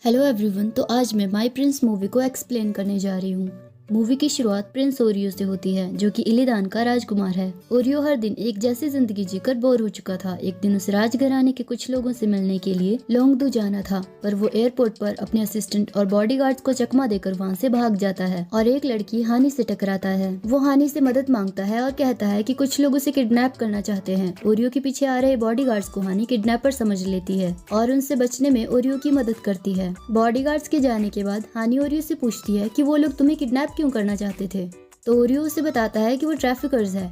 Hello everyone. तो आज मैं माय प्रिंस मूवी को एक्सप्लेन करने जा रही हूँ। मूवी की शुरुआत प्रिंस ओरियो से होती है, जो कि इलिदान का राजकुमार है। ओरियो हर दिन एक जैसी जिंदगी जीकर बोर हो चुका था। एक दिन उसे राजघराने के कुछ लोगों से मिलने के लिए लोंगदू जाना था, पर वो एयरपोर्ट पर अपने असिस्टेंट और बॉडीगार्ड्स को चकमा देकर वहाँ से भाग जाता है और एक लड़की हानी से टकराता है। वो हानी से मदद मांगता है और कहता है कि कुछ लोग उसे किडनैप करना चाहते हैं। ओरियो के पीछे आ रहे बॉडीगार्ड्स को हानी किडनैपर समझ लेती है और उनसे बचने में ओरियो की मदद करती है। बॉडीगार्ड्स के जाने के बाद हानी ओरियो से पूछती है कि वो लोग तुम्हें किडनैप क्यों करना चाहते थे, तो ओरियो उसे बताता है कि वो ट्रैफिकर्स है।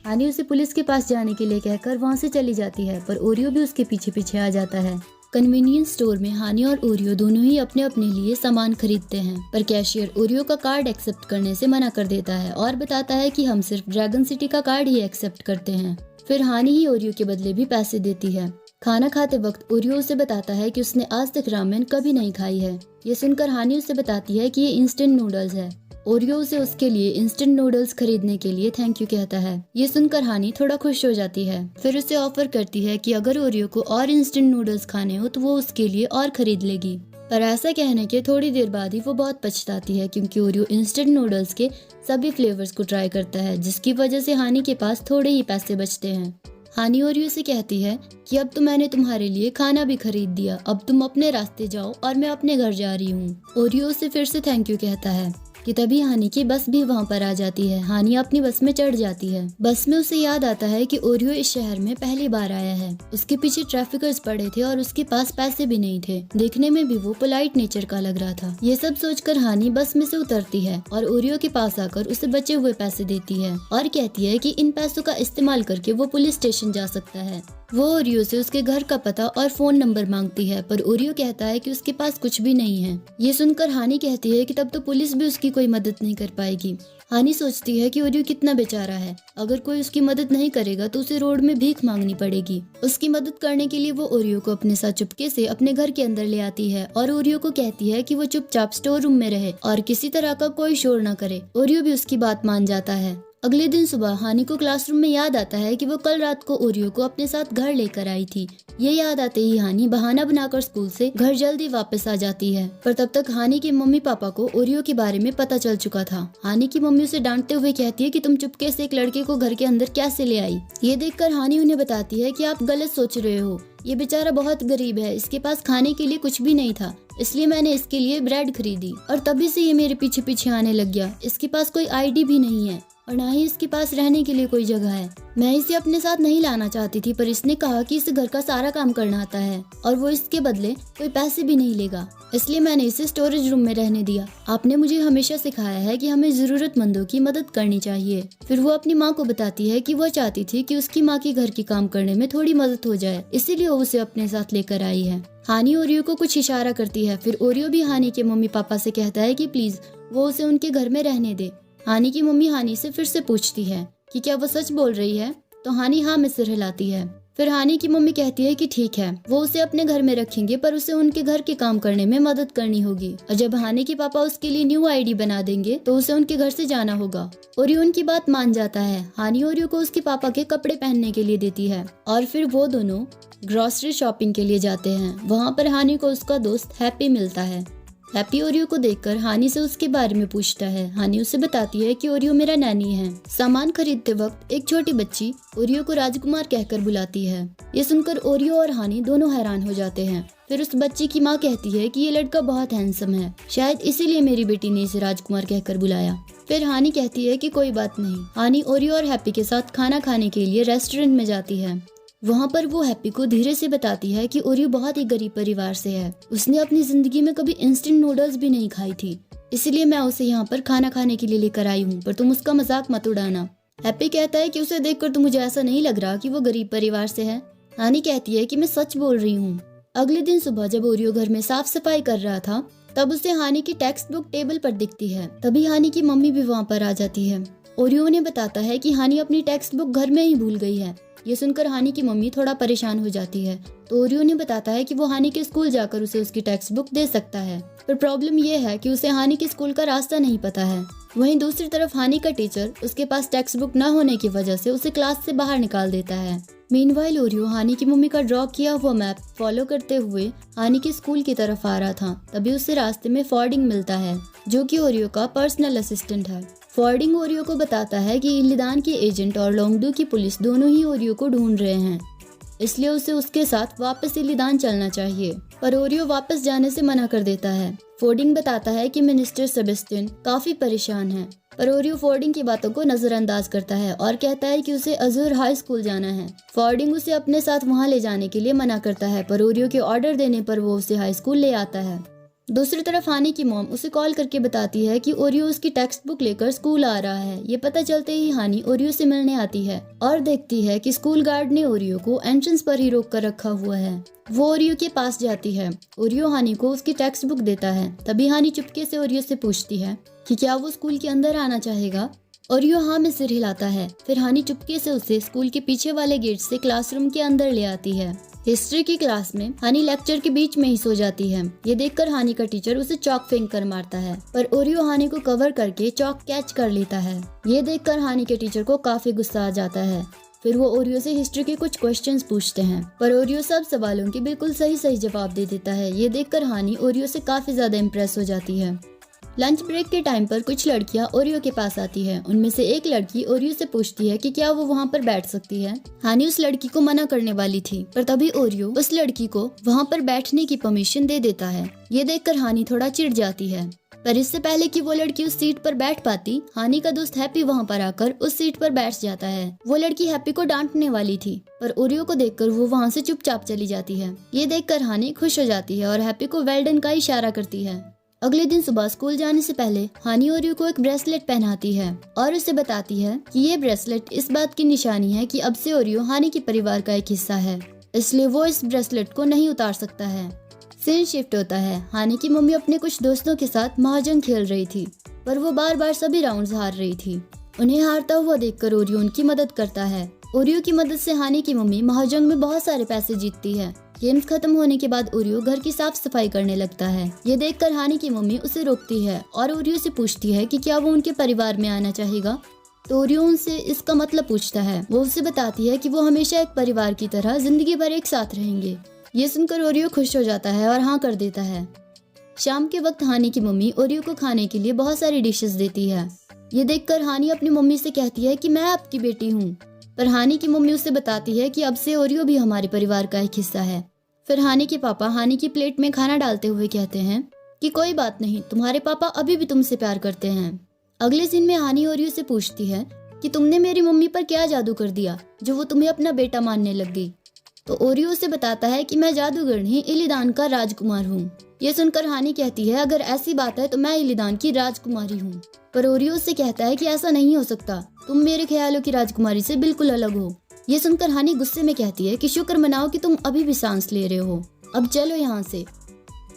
हानी उसे पुलिस के पास जाने के लिए कहकर वहाँ से चली जाती है, पर ओरियो भी उसके पीछे पीछे आ जाता है। कन्वीनियंस स्टोर में हानी और ओरियो दोनों ही अपने अपने लिए सामान खरीदते हैं, पर कैशियर ओरियो का कार्ड एक्सेप्ट करने से मना कर देता है और बताता है कि हम सिर्फ ड्रैगन सिटी का कार्ड ही एक्सेप्ट करते हैं। फिर हानी ही ओरियो के बदले भी पैसे देती है। खाना खाते वक्त ओरियो उसे बताता है कि उसने आज तक रामेन कभी नहीं खाई है। ये सुनकर हानी उसे बताती है कि ये इंस्टेंट नूडल्स है। ओरियो उसे उसके लिए इंस्टेंट नूडल्स खरीदने के लिए थैंक यू कहता है। ये सुनकर हानी थोड़ा खुश हो जाती है। फिर उसे ऑफर करती है कि अगर ओरियो को और इंस्टेंट नूडल्स खाने हो तो वो उसके लिए और खरीद लेगी। पर ऐसा कहने के थोड़ी देर बाद ही वो बहुत पछताती है, क्योंकि ओरियो इंस्टेंट नूडल्स के सभी फ्लेवर्स को ट्राई करता है, जिसकी वजह से हानी के पास थोड़े ही पैसे बचते हैं। हानी ओरियो से कहती है कि अब तो मैंने तुम्हारे लिए खाना भी खरीद दिया, अब तुम अपने रास्ते जाओ और मैं अपने घर जा रही हूँ। ओरियो उसे फिर से थैंक यू कहता है कि तभी हानी की बस भी वहाँ पर आ जाती है। हानी अपनी बस में चढ़ जाती है। बस में उसे याद आता है कि ओरियो इस शहर में पहली बार आया है। उसके पीछे ट्रैफिकर्स पड़े थे और उसके पास पैसे भी नहीं थे। देखने में भी वो पोलाइट नेचर का लग रहा था। ये सब सोचकर हानी बस में से उतरती है और ओरियो के पास आकर उसे बचे हुए पैसे देती है और कहती है कि इन पैसों का इस्तेमाल करके वो पुलिस स्टेशन जा सकता है। वो ओरियो से उसके घर का पता और फोन नंबर मांगती है, पर ओरियो कहता है कि उसके पास कुछ भी नहीं है। ये सुनकर हानी कहती है कि तब तो पुलिस भी उसकी कोई मदद नहीं कर पाएगी। हानी सोचती है कि ओरियो कितना बेचारा है, अगर कोई उसकी मदद नहीं करेगा तो उसे रोड में भीख मांगनी पड़ेगी। उसकी मदद करने के लिए वो ओरियो को अपने साथ चुपके से अपने घर के अंदर ले आती है और ओरियो को कहती है कि वो चुपचाप स्टोर रूम में रहे और किसी तरह का कोई शोर न करे। ओरियो भी उसकी बात मान जाता है। अगले दिन सुबह हानी को क्लासरूम में याद आता है कि वो कल रात को ओरियो को अपने साथ घर लेकर आई थी। ये याद आते ही हानी बहाना बनाकर स्कूल से घर जल्दी वापस आ जाती है, पर तब तक हानी के मम्मी पापा को ओरियो के बारे में पता चल चुका था। हानी की मम्मी उसे डांटते हुए कहती है कि तुम चुपके से एक लड़के को घर के अंदर कैसे ले आई। ये देखकर हानी उन्हें बताती है कि आप गलत सोच रहे हो, ये बेचारा बहुत गरीब है, इसके पास खाने के लिए कुछ भी नहीं था, इसलिए मैंने इसके लिए ब्रेड खरीदी और तभी से ये मेरे पीछे पीछे आने लग गया। इसके पास कोई आईडी भी नहीं है और ना ही इसके पास रहने के लिए कोई जगह है। मैं इसे अपने साथ नहीं लाना चाहती थी, पर इसने कहा कि इसे घर का सारा काम करना आता है और वो इसके बदले कोई पैसे भी नहीं लेगा, इसलिए मैंने इसे स्टोरेज रूम में रहने दिया। आपने मुझे हमेशा सिखाया है कि हमें जरूरतमंदों की मदद करनी चाहिए। फिर वो अपनी माँ को बताती है कि वो चाहती थी कि उसकी माँ की घर के काम करने में थोड़ी मदद हो जाए, इसीलिए वो उसे अपने साथ लेकर आई है। हानी ओरियो को कुछ इशारा करती है। फिर ओरियो भी हानी के मम्मी पापा से कहता है कि प्लीज वो उसे उनके घर में रहने दे। हानी की मम्मी हानी से फिर से पूछती है कि क्या वो सच बोल रही है, तो हानी हाँ में सिर हिलाती है। फिर हानी की मम्मी कहती है कि ठीक है, वो उसे अपने घर में रखेंगे, पर उसे उनके घर के काम करने में मदद करनी होगी और जब हानी के पापा उसके लिए न्यू आईडी बना देंगे तो उसे उनके घर से जाना होगा। ओरियो उनकी बात मान जाता है। हानी ओरियो को उसके पापा के कपड़े पहनने के लिए देती है और फिर वो दोनों ग्रोसरी शॉपिंग के लिए जाते हैं। वहाँ पर हानी को उसका दोस्त हैप्पी मिलता है। हैप्पी ओरियो को देखकर हानी से उसके बारे में पूछता है। हानी उसे बताती है कि ओरियो मेरा नैनी है। सामान खरीदते वक्त एक छोटी बच्ची ओरियो को राजकुमार कहकर बुलाती है। ये सुनकर ओरियो और हानी दोनों हैरान हो जाते हैं। फिर उस बच्ची की माँ कहती है कि ये लड़का बहुत हैंडसम है, शायद इसीलिए मेरी बेटी ने इसे राजकुमार कहकर बुलाया। फिर हानी कहती है कि कोई बात नहीं। हानी ओरियो और हैप्पी के साथ खाना खाने के लिए रेस्टोरेंट में जाती है। वहाँ पर वो हैप्पी को धीरे से बताती है कि ओरियो बहुत ही गरीब परिवार से है, उसने अपनी जिंदगी में कभी इंस्टेंट नूडल्स भी नहीं खाई थी, इसलिए मैं उसे यहाँ पर खाना खाने के लिए लेकर आई हूँ, पर तुम उसका मजाक मत उड़ाना। हैप्पी कहता है कि उसे देखकर तो मुझे ऐसा नहीं लग रहा कि वो गरीब परिवार से है। हानी कहती है कि मैं सच बोल रही हूँ। अगले दिन सुबह जब ओरियो घर में साफ सफाई कर रहा था तब उसे हानी की टेक्स्ट बुक टेबल पर दिखती है। तभी हानी की मम्मी भी वहाँ पर आ जाती है। ओरियो ने बताता है कि हानी अपनी टेक्स्ट बुक घर में ही भूल गई है। ये सुनकर हानी की मम्मी थोड़ा परेशान हो जाती है, तो ओरियो ने बताता है कि वो हानी के स्कूल जाकर उसे उसकी टेक्स्ट बुक दे सकता है, पर प्रॉब्लम ये है कि उसे हानी के स्कूल का रास्ता नहीं पता है। वहीं दूसरी तरफ हानी का टीचर उसके पास टेक्स्ट बुक न होने की वजह से उसे क्लास से बाहर निकाल देता है। मीनवाइल ओरियो हानी की मम्मी का ड्रॉ किया हुआ मैप फॉलो करते हुए हानी के स्कूल की तरफ आ रहा था। तभी उससे रास्ते में फॉर्डिंग मिलता है, जो कि ओरियो का पर्सनल असिस्टेंट है। फॉर्डिंग ओरियो को बताता है कि इल्लिदान के एजेंट और लोंगडू की पुलिस दोनों ही ओरियो को ढूंढ रहे हैं, इसलिए उसे उसके साथ वापस इल्लिदान चलना चाहिए। पर ओरियो वापस जाने से मना कर देता है। फॉर्डिंग बताता है कि मिनिस्टर सेबेस्टियन काफी परेशान है, पर ओरियो फॉर्डिंग की बातों को नजरअंदाज करता है और कहता है कि उसे अजहर हाई स्कूल जाना है। फॉर्डिंग उसे अपने साथ वहां ले जाने के लिए मना करता है, पर ओरियो के ऑर्डर देने पर वो उसे हाई स्कूल ले आता है। दूसरी तरफ हानी की मॉम उसे कॉल करके बताती है कि ओरियो उसकी टेक्स्ट बुक लेकर स्कूल आ रहा है। ये पता चलते ही हानी ओरियो से मिलने आती है और देखती है कि स्कूल गार्ड ने ओरियो को एंट्रेंस पर ही रोक कर रखा हुआ है। वो ओरियो के पास जाती है। ओरियो हानी को उसकी टेक्स्ट बुक देता है। तभी हानी चुपके से ओरियो से पूछती है कि क्या वो स्कूल के अंदर आना चाहेगा। ओरियो हाँ में सिर हिलाता है। फिर हानी चुपके से उसे स्कूल के पीछे वाले गेट से क्लासरूम के अंदर ले आती है। हिस्ट्री की क्लास में हानी लेक्चर के बीच में ही सो जाती है। ये देखकर हानी का टीचर उसे चॉक फेंक कर मारता है, पर ओरियो हानी को कवर करके चॉक कैच कर लेता है। ये देखकर हानी के टीचर को काफी गुस्सा आ जाता है। फिर वो ओरियो से हिस्ट्री के कुछ क्वेश्चंस पूछते हैं, पर ओरियो सब सवालों के बिल्कुल सही जवाब दे देता है। ये देखकर हानी ओरियो से काफी ज्यादा इम्प्रेस हो जाती है। लंच ब्रेक के टाइम पर कुछ लड़कियां ओरियो के पास आती है। उनमें से एक लड़की ओरियो से पूछती है कि क्या वो वहां पर बैठ सकती है। हानी उस लड़की को मना करने वाली थी, पर तभी ओरियो उस लड़की को वहां पर बैठने की परमिशन दे देता है। ये देखकर हानी थोड़ा चिढ़ जाती है, पर इससे पहले कि वो लड़की उस सीट पर बैठ पाती, हानी का दोस्त हैप्पी वहां पर आकर उस सीट पर बैठ जाता है। वो लड़की हैप्पी को डांटने वाली थी, पर ओरियो को देखकर वो वहां से चुपचाप चली जाती है। ये देखकर हानी खुश हो जाती है और हैप्पी को वेल डन का इशारा करती है। अगले दिन सुबह स्कूल जाने से पहले हानी ओरियो को एक ब्रेसलेट पहनाती है और उसे बताती है कि ये ब्रेसलेट इस बात की निशानी है कि अब से ओरियो हानी के परिवार का एक हिस्सा है, इसलिए वो इस ब्रेसलेट को नहीं उतार सकता है। सीन शिफ्ट होता है। हानी की मम्मी अपने कुछ दोस्तों के साथ महाजंग खेल रही थी, पर वो बार बार सभी राउंड्स हार रही थी। उन्हें हारता हुआ देखकर ओरियो उनकी मदद करता है। ओरियो की मदद से हानी की मम्मी महाजंग में बहुत सारे पैसे जीतती है। गेम्स खत्म होने के बाद ओरियो घर की साफ सफाई करने लगता है। ये देखकर हानी की मम्मी उसे रोकती है और ओरियो से पूछती है कि क्या वो उनके परिवार में आना चाहेगा। तो ओरियो उनसे इसका मतलब पूछता है। वो उसे बताती है कि वो हमेशा एक परिवार की तरह जिंदगी भर एक साथ रहेंगे। ये सुनकर ओरियो खुश हो जाता है और हाँ कर देता है। शाम के वक्त हानी की मम्मी ओरियो को खाने के लिए बहुत सारी डिशेस देती है। ये देखकर हानी अपनी मम्मी से कहती है कि मैं आपकी बेटी हूँ, पर हानी की मम्मी उसे बताती है कि अब से ओरियो भी हमारे परिवार का एक हिस्सा है। फिर हानी के पापा हानी की प्लेट में खाना डालते हुए कहते हैं कि कोई बात नहीं, तुम्हारे पापा अभी भी तुमसे प्यार करते हैं। अगले सीन में हानी ओरियो से पूछती है कि तुमने मेरी मम्मी पर क्या जादू कर दिया जो वो तुम्हें अपना बेटा मानने लग गई। तो ओरियो उसे बताता है कि मैं जादूगर नहीं, इल्लिदान का राजकुमार हूँ। ये सुनकर हानी कहती है अगर ऐसी बात है तो मैं इल्लिदान की राजकुमारी हूँ। पर ओरियो उससे कहता है कि ऐसा नहीं हो सकता, तुम मेरे ख्यालों की राजकुमारी से बिल्कुल अलग हो। ये सुनकर हानी गुस्से में कहती है कि शुक्र मनाओ कि तुम अभी भी सांस ले रहे हो, अब चलो यहाँ से।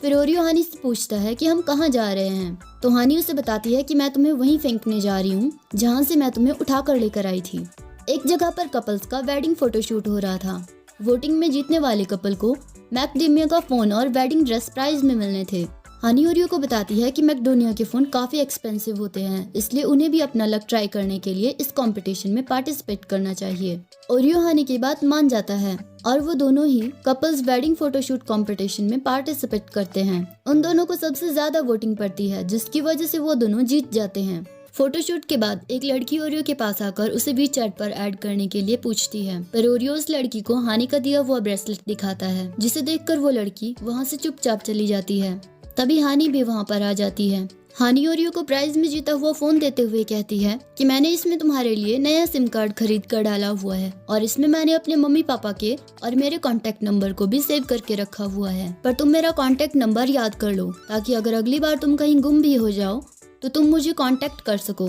फिर ओरियो हानी से पूछता है कि हम कहाँ जा रहे हैं। तो हानी उसे बताती है कि मैं तुम्हें वहीं फेंकने जा रही हूँ जहाँ से मैं तुम्हें उठा कर लेकर आई थी। एक जगह पर कपल्स का वेडिंग फोटोशूट हो रहा था। वोटिंग में जीतने वाले कपल को मैकडोनिया का फोन और वेडिंग ड्रेस प्राइज में मिलने थे। हानी ओरियो को बताती है कि मैकडोनिया के फोन काफी एक्सपेंसिव होते हैं, इसलिए उन्हें भी अपना लक ट्राई करने के लिए इस कंपटीशन में पार्टिसिपेट करना चाहिए। ओरियो हानी की बात मान जाता है और वो दोनों ही कपल्स वेडिंग फोटोशूट कंपटीशन में पार्टिसिपेट करते हैं। उन दोनों को सबसे ज्यादा वोटिंग पड़ती है, जिसकी वजह से वो दोनों जीत जाते हैं। फोटोशूट के बाद एक लड़की ओरियो के पास आकर उसे वीचैट पर ऐड करने के लिए पूछती है, पर ओरियो उस लड़की को हानी का दिया हुआ ब्रेसलेट दिखाता है, जिसे देखकर वो लड़की वहाँ से चुपचाप चली जाती है। तभी हानी भी वहाँ पर आ जाती है। हानी ओरियो को प्राइज में जीता हुआ फोन देते हुए कहती है कि मैंने इसमें तुम्हारे लिए नया सिम कार्ड खरीद कर डाला हुआ है और इसमें मैंने अपने मम्मी पापा के और मेरे कांटेक्ट नंबर को भी सेव करके रखा हुआ है, पर तुम मेरा कांटेक्ट नंबर याद कर लो ताकि अगर अगली बार तुम कहीं गुम भी हो जाओ तो तुम मुझे कांटेक्ट कर सको।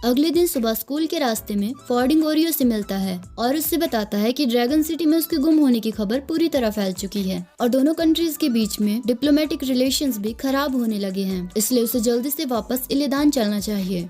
अगले दिन सुबह स्कूल के रास्ते में फॉर्डिंग ओरियो से मिलता है और उससे बताता है कि ड्रैगन सिटी में उसके गुम होने की खबर पूरी तरह फैल चुकी है और दोनों कंट्रीज के बीच में डिप्लोमेटिक रिलेशंस भी खराब होने लगे हैं, इसलिए उसे जल्दी से वापस इल्लिदान चलना चाहिए।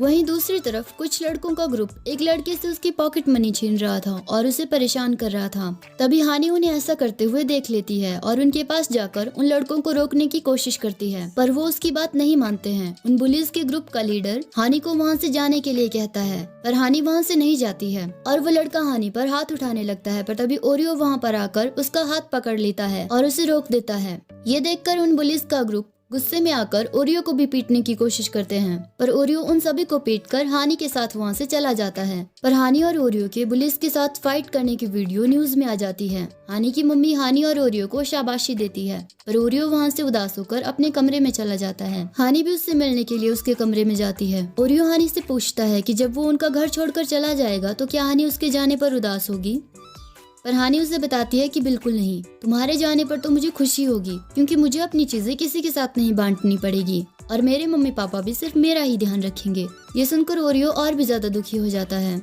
वहीं दूसरी तरफ कुछ लड़कों का ग्रुप एक लड़के से उसकी पॉकेट मनी छीन रहा था और उसे परेशान कर रहा था। तभी हानि उन्हें ऐसा करते हुए देख लेती है और उनके पास जाकर उन लड़कों को रोकने की कोशिश करती है, पर वो उसकी बात नहीं मानते हैं। उन बुलीज के ग्रुप का लीडर हानि को वहाँ से जाने के लिए कहता है, पर हानि वहाँ से नहीं जाती है और वो लड़का हानि पर हाथ उठाने लगता है, पर तभी ओरियो वहाँ पर आकर उसका हाथ पकड़ लेता है और उसे रोक देता है। ये देखकर उन बुलीज का ग्रुप गुस्से में आकर ओरियो को भी पीटने की कोशिश करते हैं, पर ओरियो उन सभी को पीटकर हानि के साथ वहाँ से चला जाता है। पर हानि और ओरियो के पुलिस के साथ फाइट करने की वीडियो न्यूज में आ जाती है। हानि की मम्मी हानि और ओरियो को शाबाशी देती है, पर ओरियो वहाँ से उदास होकर अपने कमरे में चला जाता है। हानि भी उससे मिलने के लिए उसके कमरे में जाती है। ओरियो हानि से पूछता है कि जब वो उनका घर छोड़कर चला जाएगा तो क्या हानि उसके जाने पर उदास होगी, पर हानि उसे बताती है कि बिल्कुल नहीं, तुम्हारे जाने पर तो मुझे खुशी होगी क्योंकि मुझे अपनी चीजें किसी के साथ नहीं बांटनी पड़ेगी और मेरे मम्मी पापा भी सिर्फ मेरा ही ध्यान रखेंगे। ये सुनकर ओरियो और भी ज्यादा दुखी हो जाता है।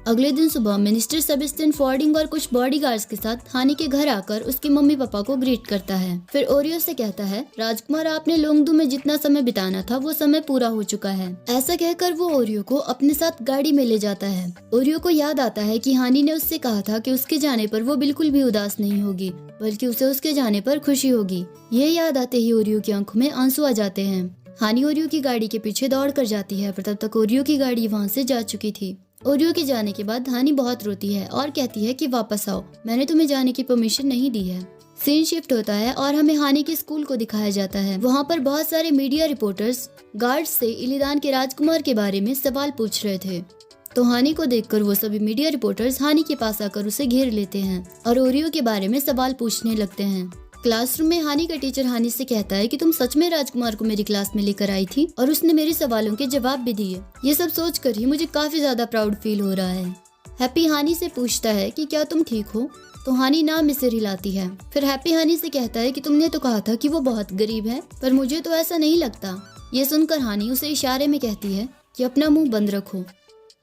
अगले दिन सुबह मिनिस्टर सेबेस्टियन फॉर्डिंग और कुछ बॉडीगार्ड्स के साथ हानि के घर आकर उसके मम्मी पापा को ग्रीट करता है। फिर ओरियो से कहता है, राजकुमार आपने लोंगदू में जितना समय बिताना था वो समय पूरा हो चुका है। ऐसा कहकर वो ओरियो को अपने साथ गाड़ी में ले जाता है। ओरियो को याद आता है कि हानि ने उससे कहा था कि उसके जाने पर वो बिल्कुल भी उदास नहीं होगी, बल्कि उसे उसके जाने पर खुशी होगी। ये याद आते ही ओरियो की आंखों में आंसू आ जाते हैं। हानि ओरियो की गाड़ी के पीछे दौड़ कर जाती है, पर तब तक ओरियो की गाड़ी वहाँ से जा चुकी थी। ओरियो के जाने के बाद हानि बहुत रोती है और कहती है कि वापस आओ, मैंने तुम्हें जाने की परमिशन नहीं दी है। सीन शिफ्ट होता है और हमें हानि के स्कूल को दिखाया जाता है। वहाँ पर बहुत सारे मीडिया रिपोर्टर्स गार्ड्स से इलिदान के राजकुमार के बारे में सवाल पूछ रहे थे, तो हानि को देखकर वो सभी मीडिया रिपोर्टर्स हानि के पास आकर उसे घेर लेते हैं और ओरियो के बारे में सवाल पूछने लगते हैं। क्लासरूम में हानि का टीचर हानि से कहता है कि तुम सच में राजकुमार को मेरी क्लास में लेकर आई थी और उसने मेरे सवालों के जवाब भी दिए। ये सब सोचकर ही मुझे काफी ज्यादा प्राउड फील हो रहा है। हैप्पी हानि से पूछता है कि क्या तुम ठीक हो, तो हानि नाम में सिर हिलाती है। फिर हैप्पी हानि से कहता है कि तुमने तो कहा था कि वो बहुत गरीब है, पर मुझे तो ऐसा नहीं लगता। ये सुनकर हानि उसे इशारे में कहती है कि अपना मुंह बंद रखो।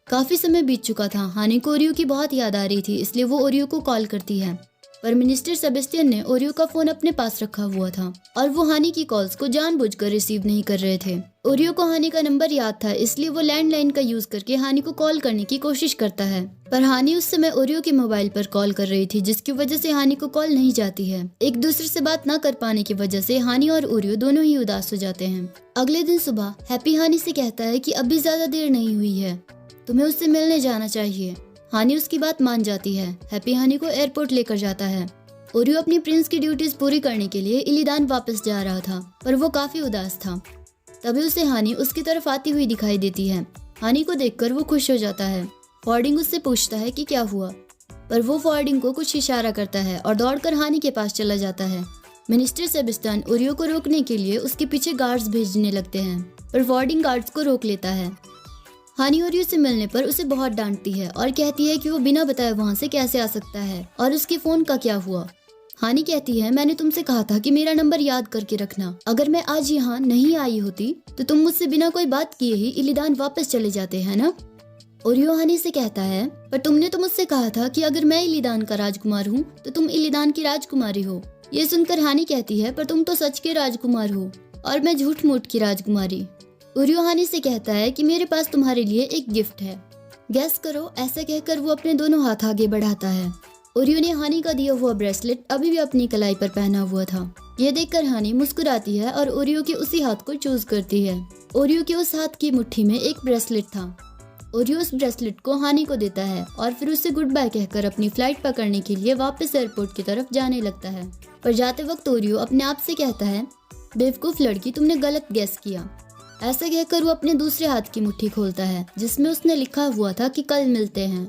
काफी समय बीत चुका था। हानि को ओरियो की बहुत याद आ रही थी, इसलिए वो ओरियो को कॉल करती है, पर मिनिस्टर सेबेस्टियन ने ओरियो का फोन अपने पास रखा हुआ था और वो हानि की कॉल्स को जानबूझकर रिसीव नहीं कर रहे थे। ओरियो को हानि का नंबर याद था, इसलिए वो लैंडलाइन का यूज करके हानि को कॉल करने की कोशिश करता है, पर हानि उस समय ओरियो के मोबाइल पर कॉल कर रही थी, जिसकी वजह से हानि को कॉल नहीं जाती है। एक दूसरे से बात न कर पाने की वजह से हानि और ओरियो दोनों ही उदास हो जाते हैं। अगले दिन सुबह हैप्पी हानि से कहता है कि अभी ज्यादा देर नहीं हुई है, तुम्हें उससे मिलने जाना चाहिए। हानि उसकी बात मान जाती है। हैप्पी हानि को एयरपोर्ट लेकर जाता है। ओरियो अपनी प्रिंस की ड्यूटीज पूरी करने के लिए इलिदान वापस जा रहा था, पर वो काफी उदास था। तभी उसे हानि उसकी तरफ आती हुई दिखाई देती है। हानि को देखकर वो खुश हो जाता है। फॉर्डिंग उससे पूछता है कि क्या हुआ, पर वो फॉर्डिंग को कुछ इशारा करता है और दौड़कर हानि के पास चला जाता है। मिनिस्टर सेबेस्टियन ओरियो को रोकने के लिए उसके पीछे गार्ड्स भेजने लगते हैं, पर फॉर्डिंग गार्ड्स को रोक लेता है। हानि ओरियो से मिलने पर उसे बहुत डांटती है और कहती है कि वो बिना बताए वहाँ से कैसे आ सकता है और उसके फोन का क्या हुआ। हानि कहती है, मैंने तुमसे कहा था कि मेरा नंबर याद करके रखना। अगर मैं आज यहाँ नहीं आई होती तो तुम मुझसे बिना कोई बात किए ही इलिदान वापस चले जाते हैं ना। ओरियो हानि से कहता है, पर तुमने तो मुझसे कहा था कि अगर मैं इलिदान का राजकुमार हूँ तो तुम इलिदान की राजकुमारी हो। ये सुनकर हानि कहती है, पर तुम तो सच के राजकुमार हो और मैं झूठ मूठ की राजकुमारी। ओरियो हानि से कहता है कि मेरे पास तुम्हारे लिए एक गिफ्ट है, गैस करो। ऐसा कहकर वो अपने दोनों हाथ आगे बढ़ाता है। ओरियो ने हानि का दिया हुआ ब्रेसलेट अभी भी अपनी कलाई पर पहना हुआ था। यह देखकर हानि मुस्कुराती है और ओरियो के उसी हाथ को चूज करती है। ओरियो के उस हाथ की मुट्ठी में एक ब्रेसलेट था। ओरियो उस ब्रेसलेट को हानि को देता है और फिर उससे गुड बाय कहकर अपनी फ्लाइट पकड़ने के लिए वापस एयरपोर्ट की तरफ जाने लगता है। पर जाते वक्त ओरियो अपने आप से कहता है, बेवकूफ लड़की, तुमने गलत गैस किया। ऐसा कहकर वो अपने दूसरे हाथ की मुट्ठी खोलता है जिसमें उसने लिखा हुआ था कि कल मिलते हैं।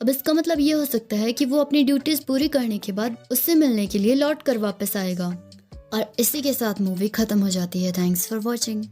अब इसका मतलब ये हो सकता है कि वो अपनी ड्यूटीज पूरी करने के बाद उससे मिलने के लिए लौट कर वापस आएगा। और इसी के साथ मूवी खत्म हो जाती है। Thanks for watching.